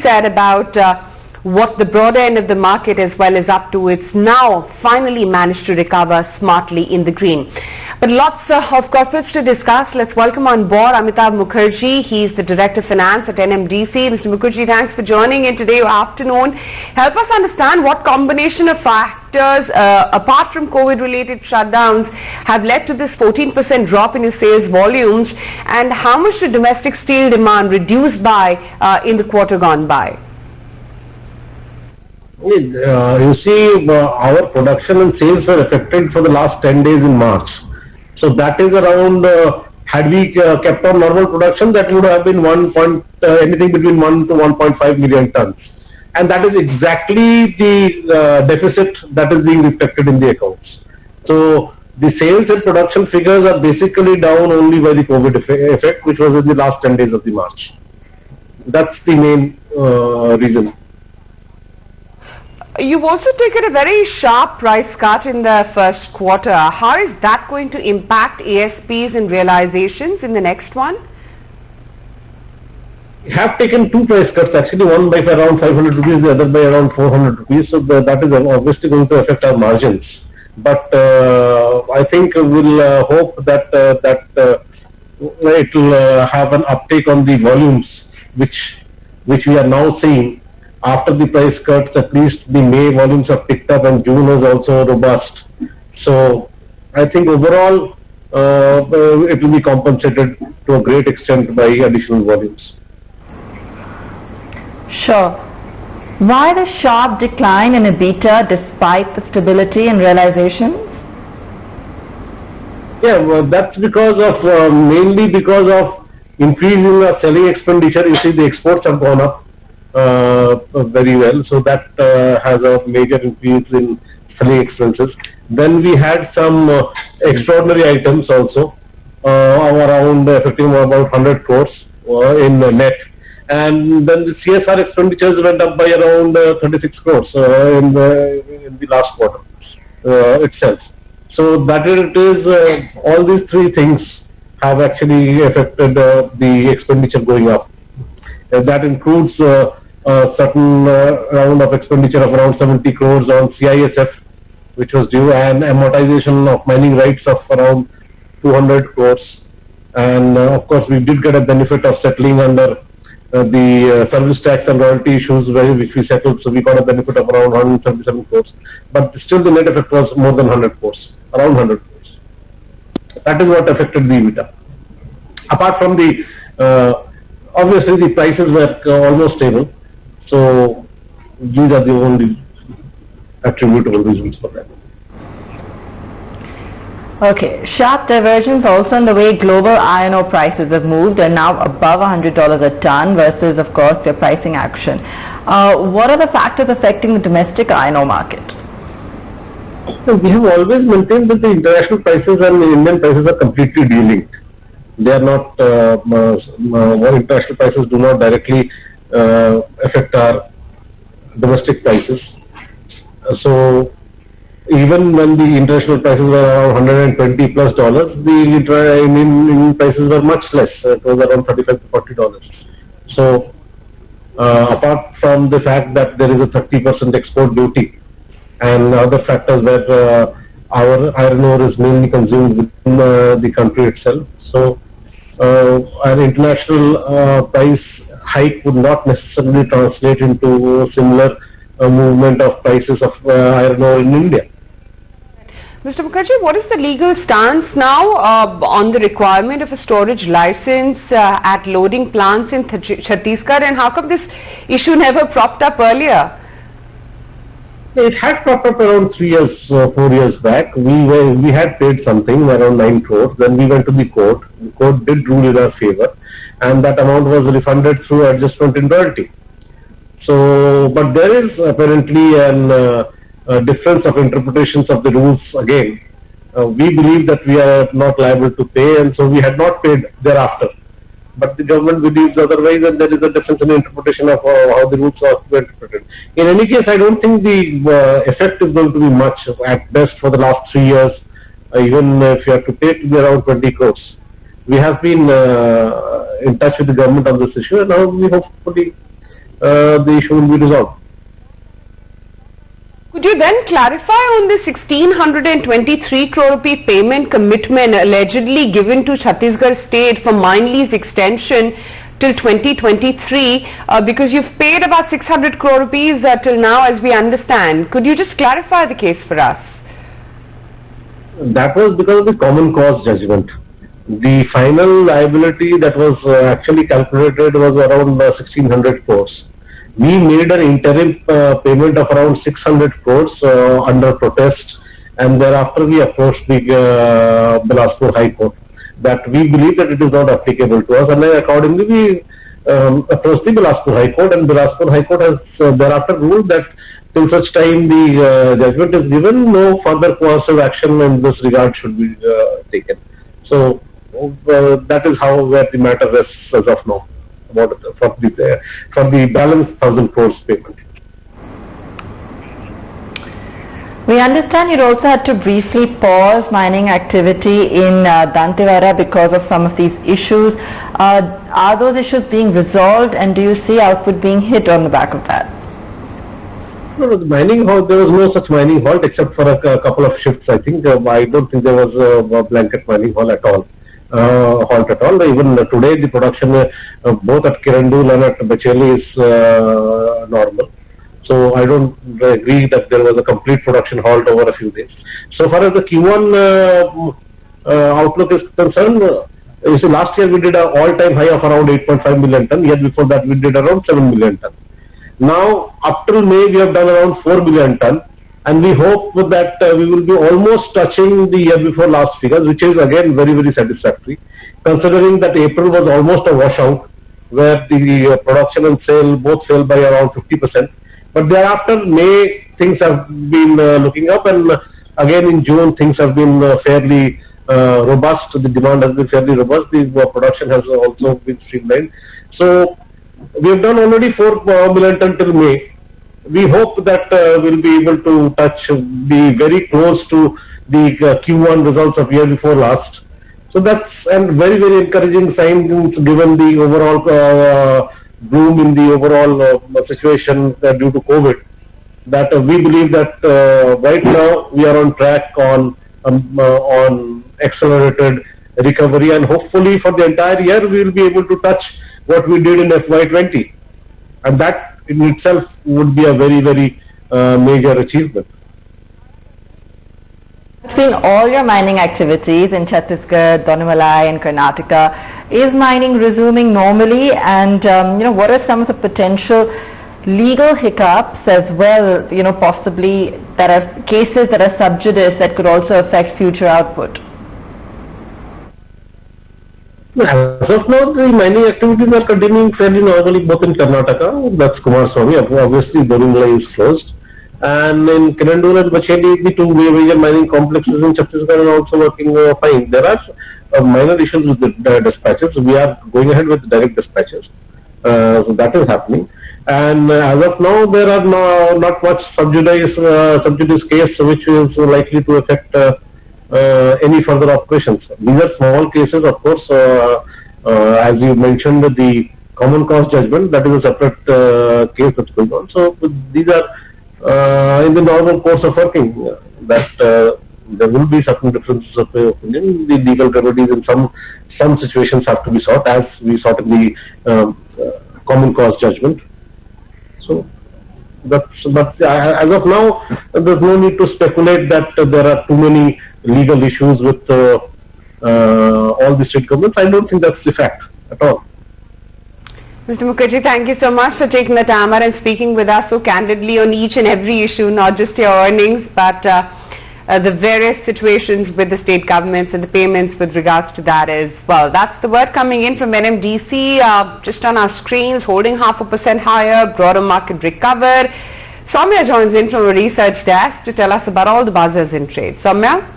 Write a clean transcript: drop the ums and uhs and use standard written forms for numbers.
said about what the broader end of the market as well is up to. It's now finally managed to recover smartly in the green. But lots of corporates to discuss. Let's welcome on board Amitav Mukherjee. He's the Director of Finance at NMDC. Mr. Mukherjee, thanks for joining in today afternoon. Help us understand what combination of factors, apart from COVID-related shutdowns, have led to this 14% drop in your sales volumes, and how much did domestic steel demand reduce by in the quarter gone by? You see, our production and sales were affected for the last 10 days in March. So that is around, had we kept on normal production, that would have been anything between 1 to 1.5 million tons. And that is exactly the deficit that is being reflected in the accounts. So the sales and production figures are basically down only by the COVID effect, which was in the last 10 days of the March. That's the main reason. You've also taken a very sharp price cut in the first quarter. How is that going to impact ASPs and realizations in the next one? We have taken two price cuts, actually, one by around 500 rupees, the other by around 400 rupees. So that is obviously going to affect our margins. But I think we'll hope that it will have an uptake on the volumes, which we are now seeing. After the price cuts, at least the May volumes have picked up and June was also robust. So I think overall it will be compensated to a great extent by additional volumes. Sure. Why the sharp decline in EBITDA despite the stability in realizations? Yeah, well, that's because of mainly because of increase in our selling expenditure. You see, the exports have gone up very well, so that has a major increase in selling expenses. Then we had some extraordinary items also, around affecting about 100 crores in net, and then the CSR expenditures went up by around 36 crores in the last quarter itself. So that it is all these three things have actually affected the expenditure going up. That includes a certain round of expenditure of around 70 crores on CISF, which was due, and amortization of mining rights of around 200 crores. And of course, we did get a benefit of settling under the service tax and royalty issues, which we settled, so we got a benefit of around 177 crores. But still, the net effect was more than 100 crores, around 100 crores. That is what affected the EBITDA. Apart from the obviously, the prices were almost stable, so these are the only attributable reasons for that. Okay, sharp divergence also in the way global iron ore prices have moved and now above $100 a ton versus, of course, their pricing action. What are the factors affecting the domestic iron ore market? So we have always maintained that the international prices and the Indian prices are completely delinked. They are not, international prices do not directly affect our domestic prices. So even when the international prices were around $120 plus, the Indian prices were much less. It was around $35 to $40. So apart from the fact that there is a 30% export duty and other factors that our iron ore is mainly consumed within the country itself. So an international price hike would not necessarily translate into similar movement of prices of iron ore in India. Mr. Mukherjee, what is the legal stance now on the requirement of a storage license at loading plants in Chhattisgarh, and how come this issue never propped up earlier? It had cropped up around 4 years back. We had paid something around 9 crores. Then we went to the court. The court did rule in our favor, and that amount was refunded through adjustment in royalty. So, but there is apparently a difference of interpretations of the rules again. We believe that we are not liable to pay, and so we had not paid thereafter. But the government believes otherwise, and there is a difference in interpretation of how the rules are interpreted. In any case, I don't think the effect is going to be much. At best, for the last 3 years, even if you have to pay, it will be around 20 crores. We have been in touch with the government on this issue, and now we hopefully the issue will be resolved. Could you then clarify on the 1,623 crore rupee payment commitment allegedly given to Chhattisgarh state for mine lease extension till 2023, because you've paid about 600 crore rupees till now, as we understand. Could you just clarify the case for us? That was because of the common cause judgment. The final liability that was actually calculated was around 1,600 crores. We made an interim payment of around 600 crores under protest, and thereafter we approached the Bilaspur High Court that we believe that it is not applicable to us, and then accordingly we approached the Bilaspur High Court, and Bilaspur High Court has thereafter ruled that till such time the judgment is given, no further coercive action in this regard should be taken. So that is how where the matter rests as of now about for the balance 1,000 crores payment. We understand you also had to briefly pause mining activity in Dantewada because of some of these issues. Are those issues being resolved, and do you see output being hit on the back of that? No, the mining halt, there was no such mining halt except for a couple of shifts, I think. I don't think there was a blanket mining halt at all. Even today, the production both at Kirandul and at Bacheli is normal. So I don't agree that there was a complete production halt over a few days. So far as the Q1 outlook is concerned, you see, last year we did an all-time high of around 8.5 million ton. Year before that we did around 7 million ton. Now, up till May, we have done around 4 million ton, and we hope that we will be almost touching the year before last figures, which is again very, very satisfactory, considering that April was almost a washout, where the production and sale both fell by around 50%. But thereafter, May, things have been looking up, and again in June, things have been fairly robust. The demand has been fairly robust. The production has also been streamlined. So, we have done already 4 million ton till May. We hope that we'll be able to be very close to the Q1 results of year before last. So that's a very, very encouraging sign given the overall boom in the overall situation due to COVID. That we believe that right now we are on track on accelerated recovery, and hopefully for the entire year we will be able to touch what we did in FY20, and that in itself would be a very, very major achievement. Between all your mining activities in Chhattisgarh, Donamalai and Karnataka, is mining resuming normally, and what are some of the potential legal hiccups as well, possibly that are cases that are sub judice that could also affect future output? As of now, the mining activities are continuing fairly normally both in Karnataka, that's Kumaraswamy, obviously Donamalai is closed, and in Kirandul and Bacheli, the 2 major mining complexes in Chhattisgarh are also working fine. There are minor issues with the dispatches. We are going ahead with direct dispatches, so that is happening. And as of now, there are not much sub judice case which is likely to affect any further operations. These are small cases, of course. As you mentioned, the common cause judgment, that is a separate case that's going on. So these are in the normal course of working. That there will be certain differences of opinion. The legal remedies in some situations have to be sought, as we sought in the common cause judgment. So, but as of now, there's no need to speculate that there are too many legal issues with all the state governments. I don't think that's the fact at all. Mr. Mukherjee, thank you so much for taking the time out and speaking with us so candidly on each and every issue, not just your earnings, but the various situations with the state governments and the payments with regards to that as well. That's the word coming in from NMDC, just on our screens, holding 0.5% higher, broader market recovered. Soumya joins in from a research desk to tell us about all the buzzers in trade. Soumya?